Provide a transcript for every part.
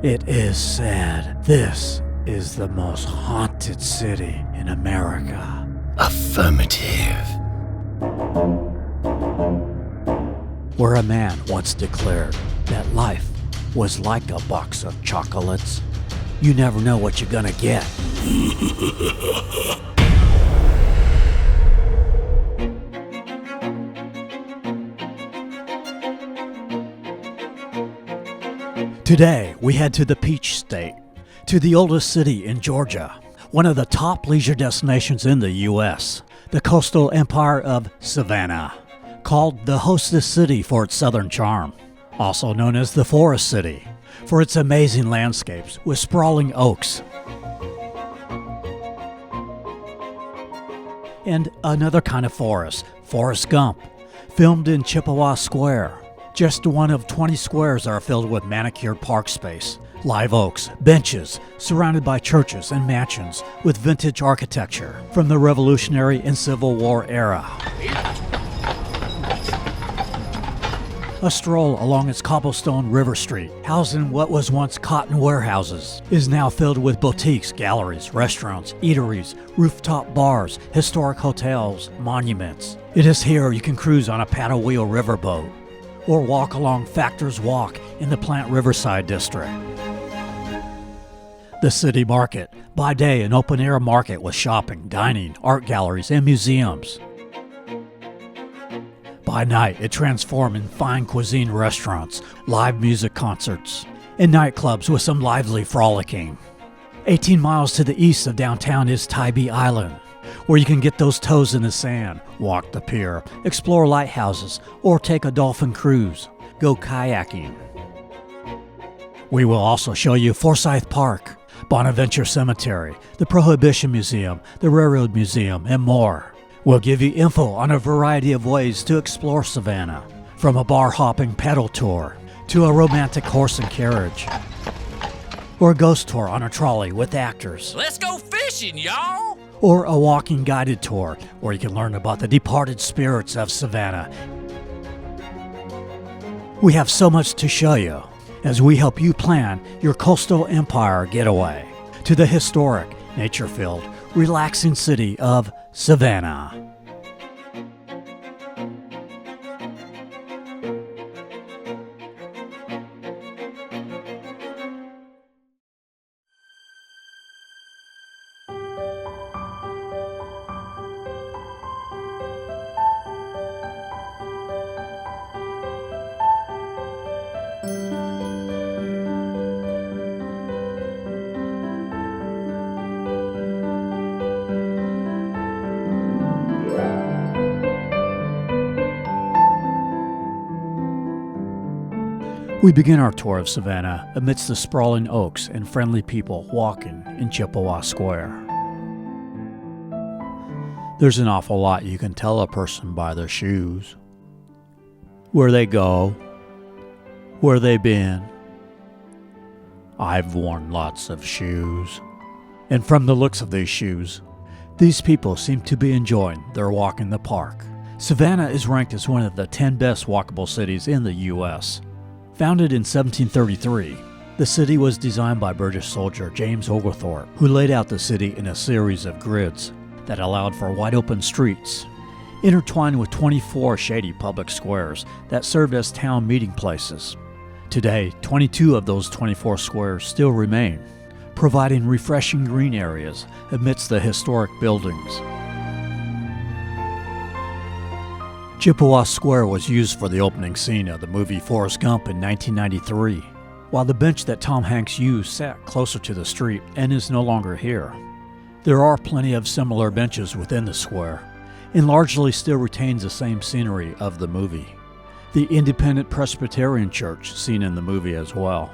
It is said this is the most haunted city in America. Affirmative. Where a man once declared that life was like a box of chocolates. You never know what you're gonna get. Today, we head to the Peach State, to the oldest city in Georgia, one of the top leisure destinations in the U.S., the coastal empire of Savannah, called the hostess city for its southern charm, also known as the Forest City, for its amazing landscapes with sprawling oaks. And another kind of forest, Forrest Gump, filmed in Chippewa Square. Just one of 20 squares are filled with manicured park space, live oaks, benches, surrounded by churches and mansions with vintage architecture from the Revolutionary and Civil War era. A stroll along its cobblestone River Street, housed in what was once cotton warehouses, is now filled with boutiques, galleries, restaurants, eateries, rooftop bars, historic hotels, monuments. It is here you can cruise on a paddle wheel riverboat, or walk along Factor's Walk in the Plant Riverside district. The city market, by day an open-air market with shopping, dining, art galleries, and museums. By night, it transformed in fine cuisine restaurants, live music concerts, and nightclubs with some lively frolicking. 18 miles to the east of downtown is Tybee Island, where you can get those toes in the sand, walk the pier, explore lighthouses, or take a dolphin cruise, go kayaking. We will also show you Forsyth Park, Bonaventure Cemetery, the Prohibition Museum, the Railroad Museum, and more. We'll give you info on a variety of ways to explore Savannah, from a bar-hopping pedal tour to a romantic horse and carriage, or a ghost tour on a trolley with actors. Let's go fishing, y'all! Or a walking guided tour where you can learn about the departed spirits of Savannah. We have so much to show you as we help you plan your coastal empire getaway to the historic, nature-filled, relaxing city of Savannah. We begin our tour of Savannah amidst the sprawling oaks and friendly people walking in Chippewa Square. There's an awful lot you can tell a person by their shoes. Where they go, where they've been. I've worn lots of shoes. And from the looks of these shoes, these people seem to be enjoying their walk in the park. Savannah is ranked as one of the 10 best walkable cities in the U.S. Founded in 1733, the city was designed by British soldier James Oglethorpe, who laid out the city in a series of grids that allowed for wide-open streets, intertwined with 24 shady public squares that served as town meeting places. Today, 22 of those 24 squares still remain, providing refreshing green areas amidst the historic buildings. Chippewa Square was used for the opening scene of the movie Forrest Gump in 1993, while the bench that Tom Hanks used sat closer to the street and is no longer here. There are plenty of similar benches within the square, and largely still retains the same scenery of the movie. The Independent Presbyterian Church seen in the movie as well.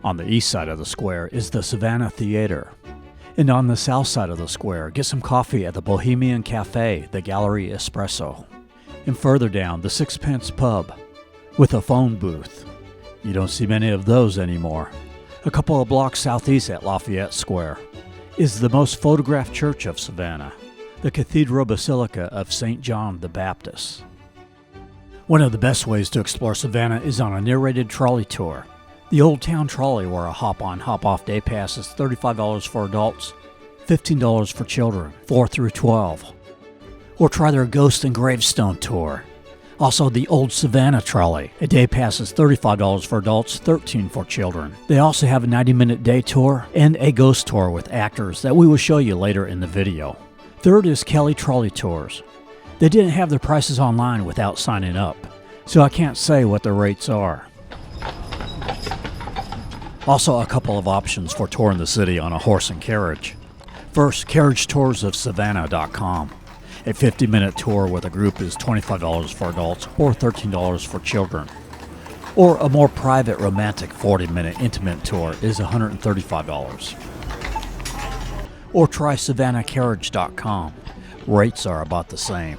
On the east side of the square is the Savannah Theater. And on the south side of the square, get some coffee at the Bohemian Cafe, the Gallery Espresso. And further down, the Sixpence Pub, with a phone booth. You don't see many of those anymore. A couple of blocks southeast at Lafayette Square is the most photographed church of Savannah, the Cathedral Basilica of St. John the Baptist. One of the best ways to explore Savannah is on a narrated trolley tour. The Old Town Trolley, where a hop-on, hop-off day pass is $35 for adults, $15 for children, 4 through 12. Or try their Ghost and Gravestone tour. Also, the Old Savannah Trolley. A day pass is $35 for adults, $13 for children. They also have a 90-minute day tour and a ghost tour with actors that we will show you later in the video. Third is Kelly Trolley Tours. They didn't have their prices online without signing up, so I can't say what the rates are. Also, a couple of options for touring the city on a horse and carriage. First, carriagetoursofsavannah.com. A 50-minute tour with a group is $25 for adults or $13 for children. Or a more private, romantic 40-minute intimate tour is $135. Or try SavannahCarriage.com. Rates are about the same.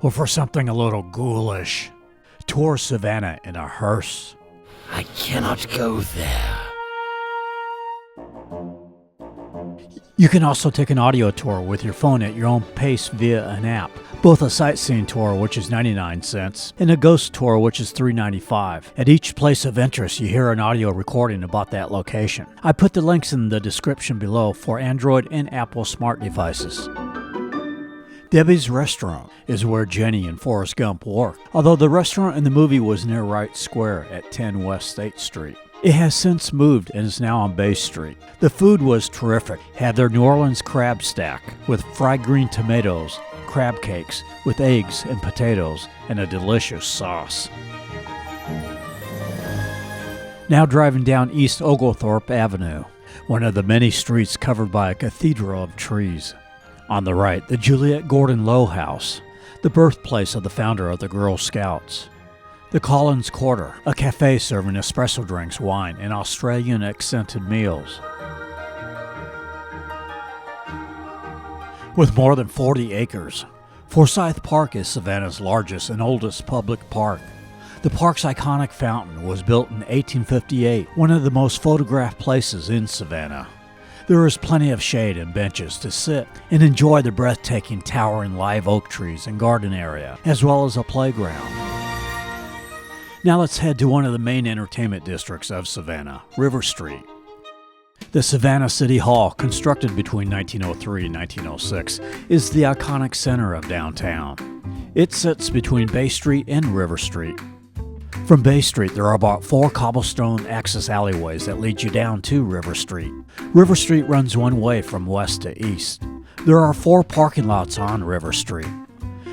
Or for something a little ghoulish, tour Savannah in a hearse. I cannot go there. You can also take an audio tour with your phone at your own pace via an app. Both a sightseeing tour, which is 99 cents, and a ghost tour, which is $3.95. At each place of interest, you hear an audio recording about that location. I put the links in the description below for Android and Apple smart devices. Debbie's Restaurant is where Jenny and Forrest Gump work, although the restaurant in the movie was near Wright Square at 10 West State Street. It has since moved and is now on Bay Street. The food was terrific. Had their New Orleans crab stack with fried green tomatoes, crab cakes with eggs and potatoes, and a delicious sauce. Now driving down East Oglethorpe Avenue, one of the many streets covered by a cathedral of trees. On the right, the Juliet Gordon Low House, the birthplace of the founder of the Girl Scouts. The Collins Quarter, a cafe serving espresso drinks, wine, and Australian accented meals. With more than 40 acres, Forsyth Park is Savannah's largest and oldest public park. The park's iconic fountain was built in 1858, one of the most photographed places in Savannah. There is plenty of shade and benches to sit and enjoy the breathtaking towering live oak trees and garden area, as well as a playground. Now let's head to one of the main entertainment districts of Savannah, River Street. The Savannah City Hall, constructed between 1903 and 1906, is the iconic center of downtown. It sits between Bay Street and River Street. From Bay Street, there are about 4 cobblestone access alleyways that lead you down to River Street. River Street runs one way from west to east. There are 4 parking lots on River Street.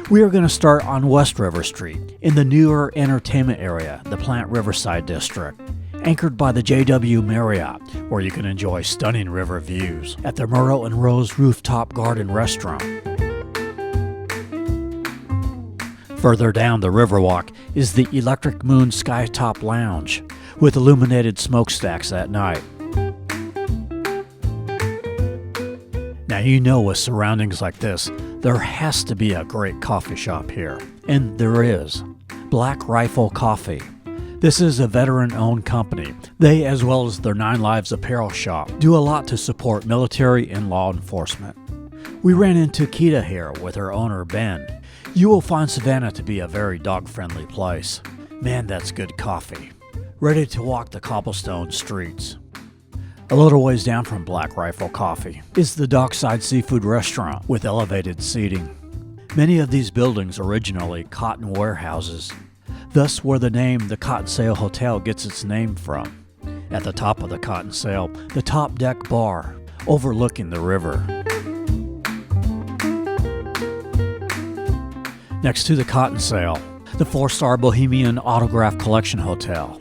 We are going to start on West River Street, in the newer entertainment area, the Plant Riverside District, anchored by the JW Marriott, where you can enjoy stunning river views, at the Myrtle and Rose Rooftop Garden Restaurant. Further down the Riverwalk is the Electric Moon Skytop Lounge, with illuminated smokestacks at night. Now you know with surroundings like this, there has to be a great coffee shop here. And there is. Black Rifle Coffee. This is a veteran-owned company. They, as well as their 9 Lives apparel shop, do a lot to support military and law enforcement. We ran into Kita here with her owner, Ben. You will find Savannah to be a very dog-friendly place. Man, that's good coffee. Ready to walk the cobblestone streets. A little ways down from Black Rifle Coffee is the Dockside Seafood Restaurant with elevated seating. Many of these buildings originally cotton warehouses, thus where the name the Cotton Sale Hotel gets its name from. At the top of the Cotton Sale, the top deck bar, overlooking the river. Next to the Cotton Sale, the 4-star Bohemian Autograph Collection Hotel.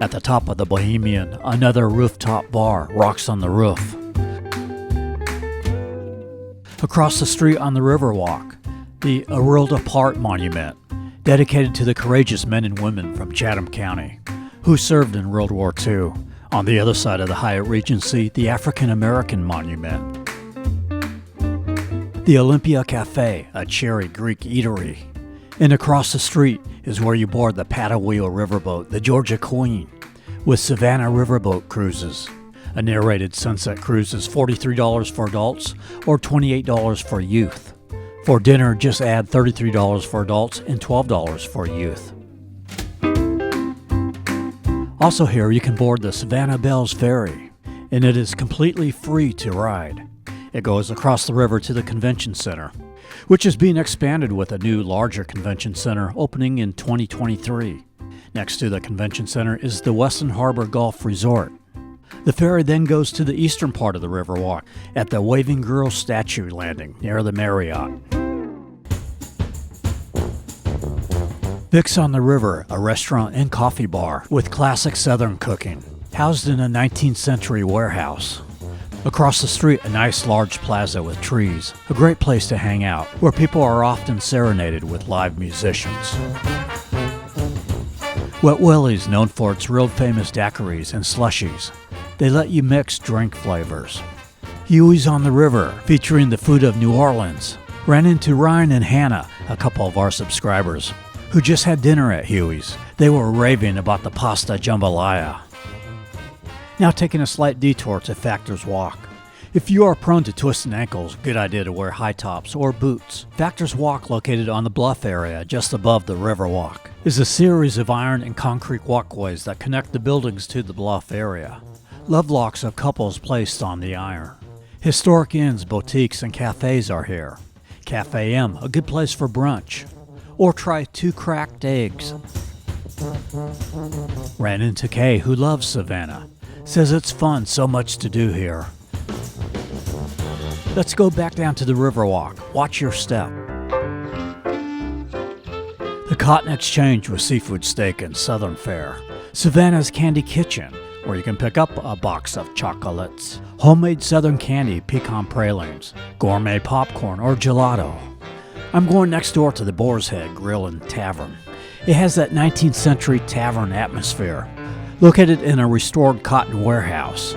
At the top of the Bohemian, another rooftop bar rocks on the roof. Across the street on the Riverwalk, the A World Apart Monument, dedicated to the courageous men and women from Chatham County who served in World War II. On the other side of the Hyatt Regency, the African American Monument. The Olympia Cafe, a cherry Greek eatery. And across the street is where you board the paddle wheel riverboat, the Georgia Queen, with Savannah Riverboat cruises. A narrated sunset cruise is $43 for adults or $28 for youth. For dinner, just add $33 for adults and $12 for youth. Also here you can board the Savannah Bells Ferry, and it is completely free to ride. It goes across the river to the convention center, which is being expanded with a new, larger convention center opening in 2023. Next to the convention center is the Weston Harbor Golf Resort. The ferry then goes to the eastern part of the Riverwalk at the Waving Girl Statue Landing near the Marriott. Vic's on the River, a restaurant and coffee bar with classic Southern cooking, housed in a 19th century warehouse. Across the street, a nice large plaza with trees, a great place to hang out, where people are often serenaded with live musicians. Wet Willie's, known for its real famous daiquiris and slushies. They let you mix drink flavors. Huey's on the River, featuring the food of New Orleans. Ran into Ryan and Hannah, a couple of our subscribers, who just had dinner at Huey's. They were raving about the pasta jambalaya. Now taking a slight detour to Factor's Walk. If you are prone to twisting ankles, good idea to wear high tops or boots. Factor's Walk, located on the bluff area just above the Riverwalk, is a series of iron and concrete walkways that connect the buildings to the bluff area. Love locks of couples placed on the iron. Historic inns, boutiques, and cafes are here. Cafe M, a good place for brunch. Or try 2 cracked eggs. Ran into Kay, who loves Savannah. Says it's fun, so much to do here. Let's go back down to the Riverwalk. Watch your step. The Cotton Exchange with seafood steak and Southern fare. Savannah's Candy Kitchen, where you can pick up a box of chocolates. Homemade Southern candy, pecan pralines, gourmet popcorn, or gelato. I'm going next door to the Boar's Head Grill and Tavern. It has that 19th century tavern atmosphere, located in a restored cotton warehouse.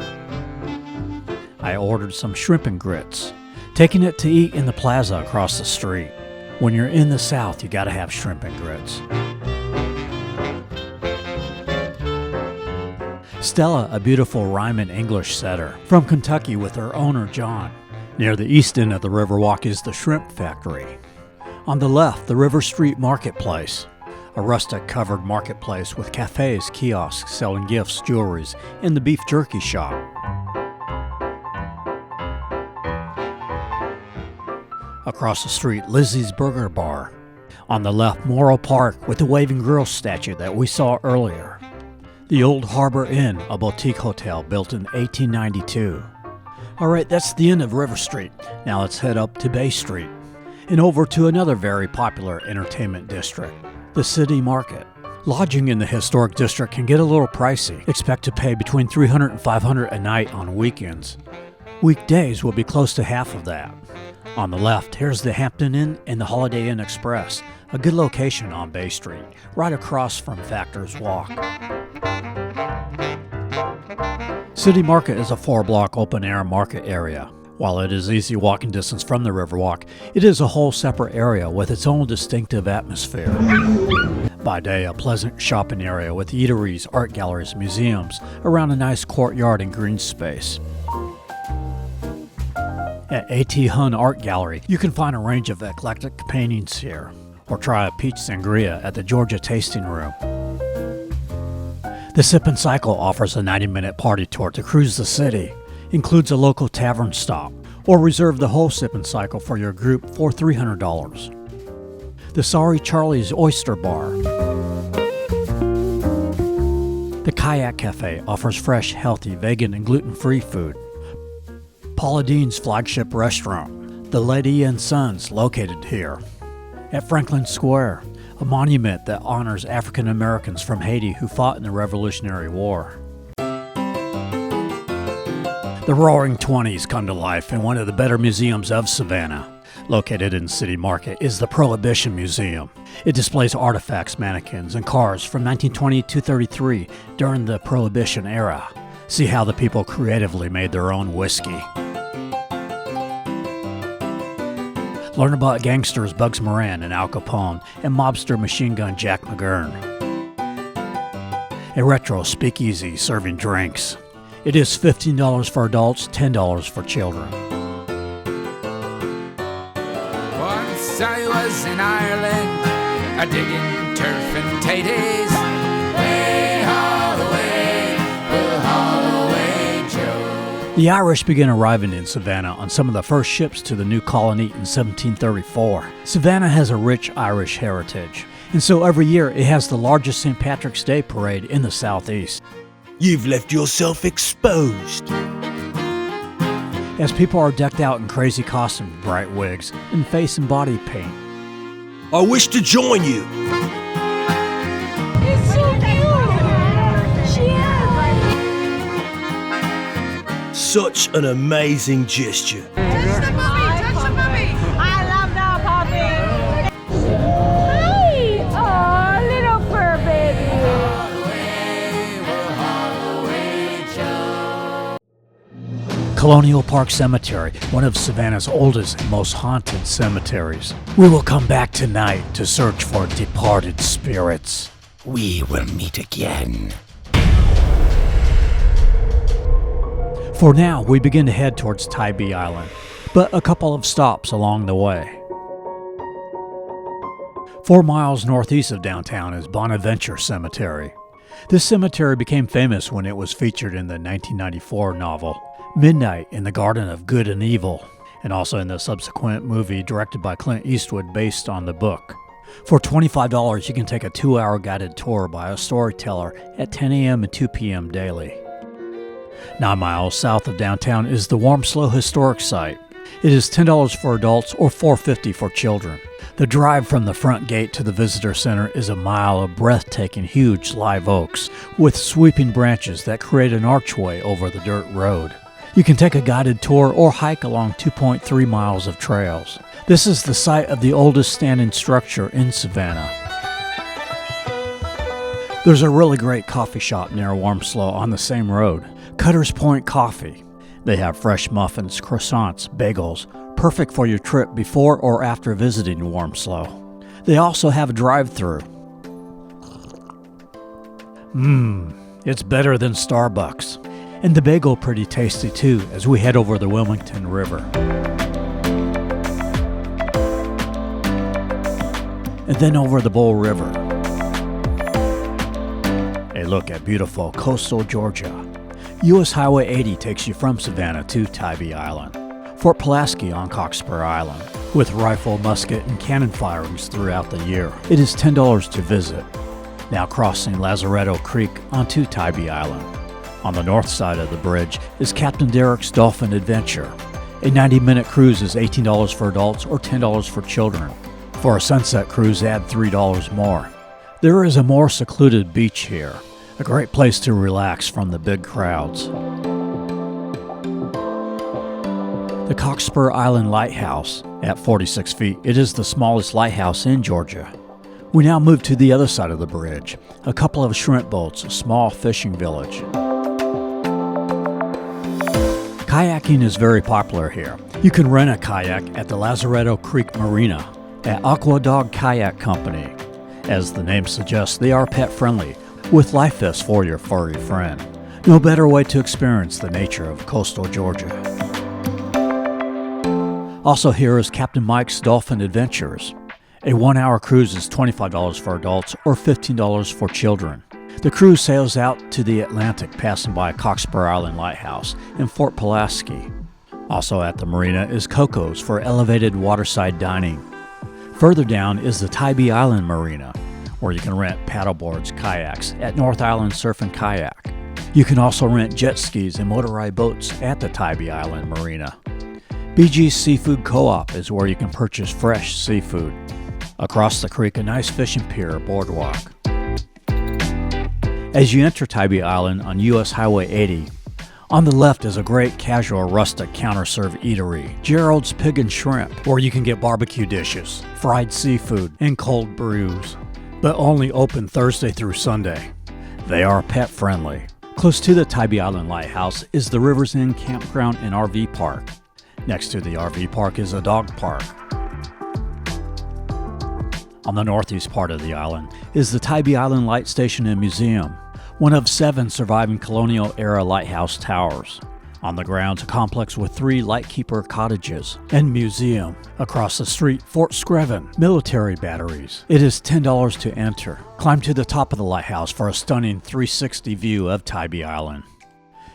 I ordered some shrimp and grits, taking it to eat in the plaza across the street. When you're in the South, you gotta have shrimp and grits. Stella, a beautiful Ryman English setter from Kentucky with her owner John. Near the east end of the Riverwalk is the Shrimp Factory. On the left, the River Street Marketplace, a rustic covered marketplace with cafes, kiosks selling gifts, jewelries, and the beef jerky shop. Across the street, Lizzie's Burger Bar. On the left, Morrow Park with the Waving Girl statue that we saw earlier. The Old Harbor Inn, a boutique hotel built in 1892. Alright, that's the end of River Street. Now let's head up to Bay Street and over to another very popular entertainment district, the City Market. Lodging in the historic district can get a little pricey. Expect to pay between $300 and $500 a night on weekends. Weekdays will be close to half of that. On the left, here's the Hampton Inn and the Holiday Inn Express, a good location on Bay Street, right across from Factor's Walk. City Market is a 4-block open-air market area. While it is easy walking distance from the Riverwalk, it is a whole separate area with its own distinctive atmosphere. By day, a pleasant shopping area with eateries, art galleries, museums, around a nice courtyard and green space. At A.T. Hun Art Gallery, you can find a range of eclectic paintings here, or try a peach sangria at the Georgia Tasting Room. The Sip and Cycle offers a 90-minute party tour to cruise the city, includes a local tavern stop, or reserve the whole Sip and Cycle for your group for $300. The Sorry Charlie's Oyster Bar. The Kayak Cafe offers fresh, healthy, vegan, and gluten-free food. Paula Dean's flagship restaurant, the Lady and Sons, located here. At Franklin Square, a monument that honors African Americans from Haiti who fought in the Revolutionary War. The Roaring Twenties come to life in one of the better museums of Savannah. Located in City Market is the Prohibition Museum. It displays artifacts, mannequins, and cars from 1920 to 1933 during the Prohibition era. See how the people creatively made their own whiskey. Learn about gangsters Bugs Moran and Al Capone and mobster Machine Gun Jack McGurn. A retro speakeasy serving drinks. It is $15 for adults, $10 for children. Once I was in Ireland, a digging turf and taties, way all the way The Irish began arriving in Savannah on some of the first ships to the new colony in 1734. Savannah has a rich Irish heritage, and so every year it has the largest St. Patrick's Day parade in the southeast. You've left yourself exposed. As people are decked out in crazy costumes, bright wigs, and face and body paint. I wish to join you. It's so cute! She is! Such an amazing gesture. Touch the puppy! Touch the puppy! I love the puppy! Hi! Oh, little fur baby! Colonial Park Cemetery, one of Savannah's oldest and most haunted cemeteries. We will come back tonight to search for departed spirits. We will meet again. For now, we begin to head towards Tybee Island, but a couple of stops along the way. 4 miles northeast of downtown is Bonaventure Cemetery. This cemetery became famous when it was featured in the 1994 novel Midnight in the Garden of Good and Evil, and also in the subsequent movie directed by Clint Eastwood based on the book. For $25, you can take a 2-hour guided tour by a storyteller at 10 a.m. and 2 p.m. daily. 9 miles south of downtown is the Warmslow Historic Site. It is $10 for adults or $4.50 for children. The drive from the front gate to the visitor center is a mile of breathtaking huge live oaks with sweeping branches that create an archway over the dirt road. You can take a guided tour or hike along 2.3 miles of trails. This is the site of the oldest standing structure in Savannah. There's a really great coffee shop near Warmslow on the same road, Cutter's Point Coffee. They have fresh muffins, croissants, bagels, perfect for your trip before or after visiting Warmslow. They also have a drive-thru. It's better than Starbucks. And the bagel pretty tasty too as we head over the Wilmington River. And then over the Bull River. A look at beautiful coastal Georgia. US Highway 80 takes you from Savannah to Tybee Island. Fort Pulaski on Cockspur Island. With rifle, musket, and cannon firings throughout the year. It is $10 to visit. Now crossing Lazaretto Creek onto Tybee Island. On the north side of the bridge is Captain Derek's Dolphin Adventure. A 90-minute cruise is $18 for adults or $10 for children. For a sunset cruise, add $3 more. There is a more secluded beach here, a great place to relax from the big crowds. The Cockspur Island Lighthouse. At 46 feet, it is the smallest lighthouse in Georgia. We now move to the other side of the bridge, a couple of shrimp boats, a small fishing village. Kayaking is very popular here. You can rent a kayak at the Lazaretto Creek Marina at Aqua Dog Kayak Company. As the name suggests, they are pet-friendly, with life vests for your furry friend. No better way to experience the nature of coastal Georgia. Also here is Captain Mike's Dolphin Adventures. A 1-hour cruise is $25 for adults or $15 for children. The cruise sails out to the Atlantic, passing by Cockspur Island Lighthouse and Fort Pulaski. Also at the marina is Coco's for elevated waterside dining. Further down is the Tybee Island Marina, where you can rent paddleboards, kayaks at North Island Surf and Kayak. You can also rent jet skis and motorized boats at the Tybee Island Marina. BG's Seafood Co-op is where you can purchase fresh seafood. Across the creek, a nice fishing pier boardwalk. As you enter Tybee Island on US Highway 80, on the left is a great casual rustic counter-serve eatery, Gerald's Pig and Shrimp, where you can get barbecue dishes, fried seafood, and cold brews, but only open Thursday through Sunday. They are pet-friendly. Close to the Tybee Island Lighthouse is the River's End Campground and RV Park. Next to the RV park is a dog park. On the northeast part of the island is the Tybee Island Light Station and Museum, one of 7 surviving colonial-era lighthouse towers. On the grounds, a complex with 3 lightkeeper cottages and museum. Across the street, Fort Screven, military batteries. It is $10 to enter. Climb to the top of the lighthouse for a stunning 360 view of Tybee Island.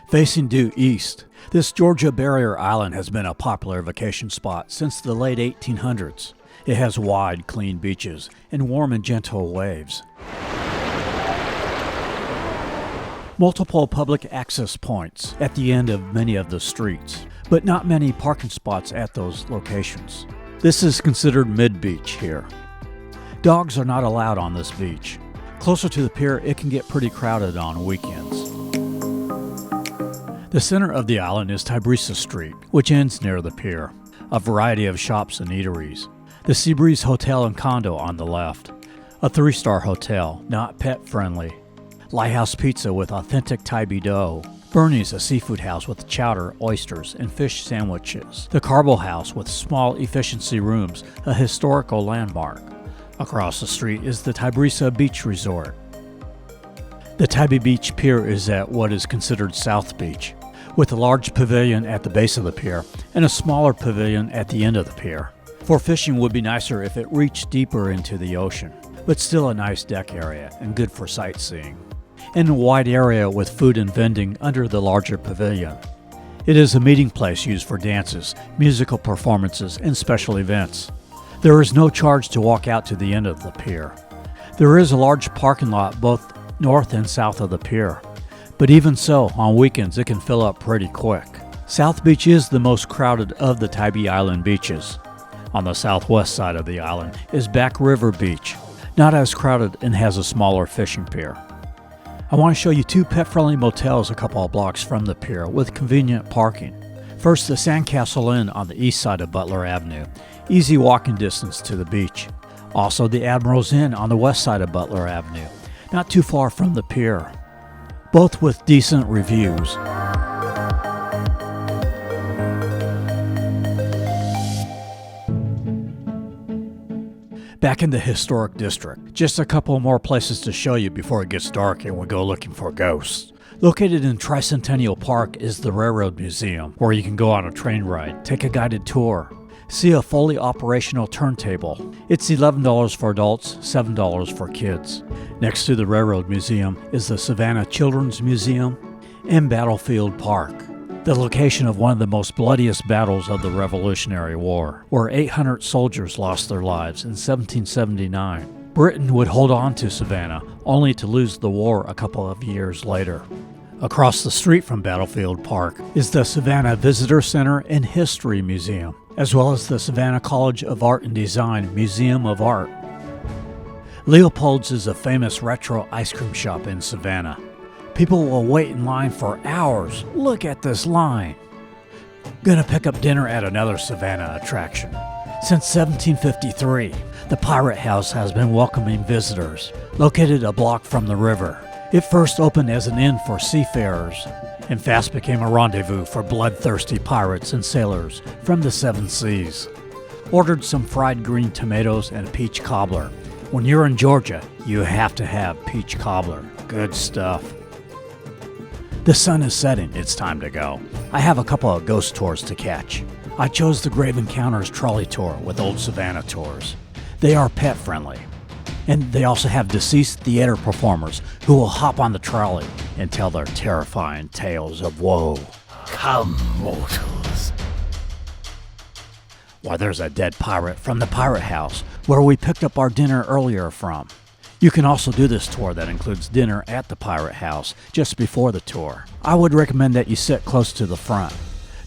Facing due east, this Georgia barrier island has been a popular vacation spot since the late 1800s. It has wide, clean beaches and warm and gentle waves. Multiple public access points at the end of many of the streets, but not many parking spots at those locations. This is considered mid-beach here. Dogs are not allowed on this beach. Closer to the pier, it can get pretty crowded on weekends. The center of the island is Tybee Street, which ends near the pier. A variety of shops and eateries. The Seabreeze Hotel and Condo on the left. A 3-star hotel, not pet-friendly. Lighthouse Pizza with authentic Tybee dough. Bernie's, a seafood house with chowder, oysters, and fish sandwiches. The Carbo House with small efficiency rooms, a historical landmark. Across the street is the Tybee Beach Resort. The Tybee Beach Pier is at what is considered South Beach, with a large pavilion at the base of the pier and a smaller pavilion at the end of the pier. For fishing would be nicer if it reached deeper into the ocean, but still a nice deck area and good for sightseeing. And a wide area with food and vending under the larger pavilion. It is a meeting place used for dances, musical performances, and special events. There is no charge to walk out to the end of the pier. There is a large parking lot both north and south of the pier, but even so, on weekends it can fill up pretty quick. South Beach is the most crowded of the Tybee Island beaches. On the southwest side of the island is Back River Beach, not as crowded and has a smaller fishing pier. I want to show you 2 pet-friendly motels a couple of blocks from the pier with convenient parking. First, the Sandcastle Inn on the east side of Butler Avenue, easy walking distance to the beach. Also, the Admiral's Inn on the west side of Butler Avenue, not too far from the pier, both with decent reviews. Back in the historic district, just a couple more places to show you before it gets dark and we go looking for ghosts. Located in Tricentennial Park is the Railroad Museum, where you can go on a train ride, take a guided tour, see a fully operational turntable. It's $11 for adults, $7 for kids. Next to the Railroad Museum is the Savannah Children's Museum and Battlefield Park, the location of one of the most bloodiest battles of the Revolutionary War, where 800 soldiers lost their lives in 1779. Britain would hold on to Savannah, only to lose the war a couple of years later. Across the street from Battlefield Park is the Savannah Visitor Center and History Museum, as well as the Savannah College of Art and Design Museum of Art. Leopold's is a famous retro ice cream shop in Savannah. People will wait in line for hours. Look at this line. Gonna pick up dinner at another Savannah attraction. Since 1753, the Pirate House has been welcoming visitors. Located a block from the river, it first opened as an inn for seafarers and fast became a rendezvous for bloodthirsty pirates and sailors from the 7 seas. Ordered some fried green tomatoes and peach cobbler. When you're in Georgia, you have to have peach cobbler. Good stuff. The sun is setting, it's time to go. I have a couple of ghost tours to catch. I chose the Grave Encounters Trolley Tour with Old Savannah Tours. They are pet friendly. And they also have deceased theater performers who will hop on the trolley and tell their terrifying tales of woe. Come, mortals. Why, there's a dead pirate from the Pirate House, where we picked up our dinner earlier from. You can also do this tour that includes dinner at the Pirate House just before the tour. I would recommend that you sit close to the front,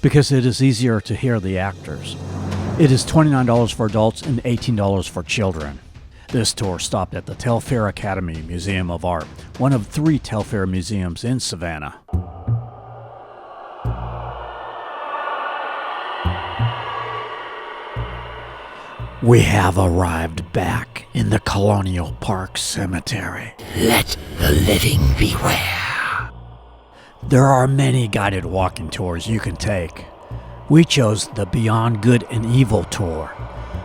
because it is easier to hear the actors. It is $29 for adults and $18 for children. This tour stopped at the Telfair Academy Museum of Art, one of 3 Telfair museums in Savannah. We have arrived back in the Colonial Park Cemetery. Let the living beware. There are many guided walking tours you can take. We chose the Beyond Good and Evil tour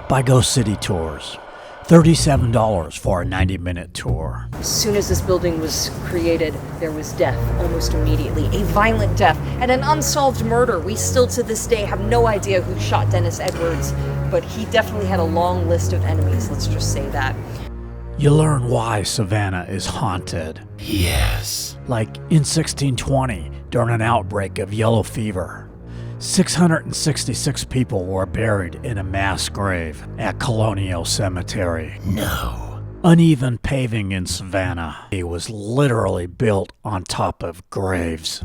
by Ghost City Tours. $37 for a 90-minute tour. As soon as this building was created, there was death almost immediately. A violent death and an unsolved murder. We still to this day have no idea who shot Dennis Edwards, but he definitely had a long list of enemies, let's just say that. You learn why Savannah is haunted. Yes. Like in 1620, during an outbreak of yellow fever. 666 people were buried in a mass grave at Colonial Cemetery. No. Uneven paving in Savannah. It was literally built on top of graves.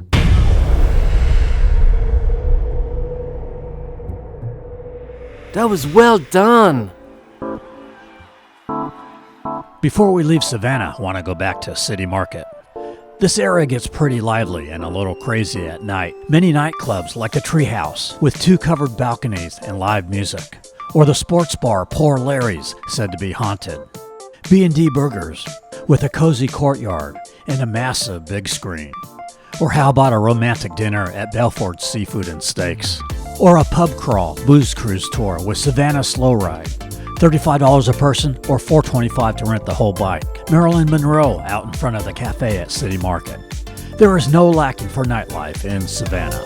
That was well done. Before we leave Savannah, I want to go back to City Market. This area gets pretty lively and a little crazy at night. Many nightclubs like a Treehouse with 2 covered balconies and live music. Or the sports bar Poor Larry's, said to be haunted. B&D Burgers with a cozy courtyard and a massive big screen. Or how about a romantic dinner at Belford's Seafood and Steaks? Or a pub crawl booze cruise tour with Savannah Slow Ride. $35 a person or $4.25 to rent the whole bike. Marilyn Monroe out in front of the cafe at City Market. There is no lacking for nightlife in Savannah.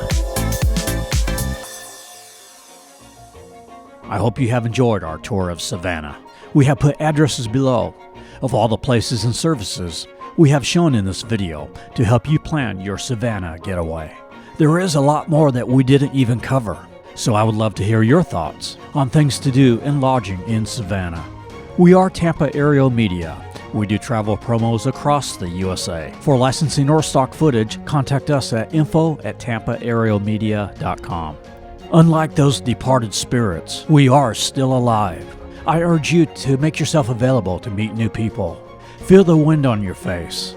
I hope you have enjoyed our tour of Savannah. We have put addresses below of all the places and services we have shown in this video to help you plan your Savannah getaway. There is a lot more that we didn't even cover, so I would love to hear your thoughts on things to do and lodging in Savannah. We are Tampa Aerial Media. We do travel promos across the USA. For licensing or stock footage, contact us at info@tampaaerialmedia.com. Unlike those departed spirits, we are still alive. I urge you to make yourself available to meet new people. Feel the wind on your face.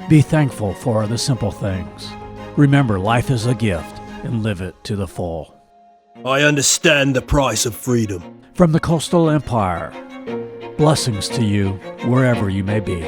Be thankful for the simple things. Remember, life is a gift and live it to the full. I understand the price of freedom. From the Coastal Empire, blessings to you wherever you may be.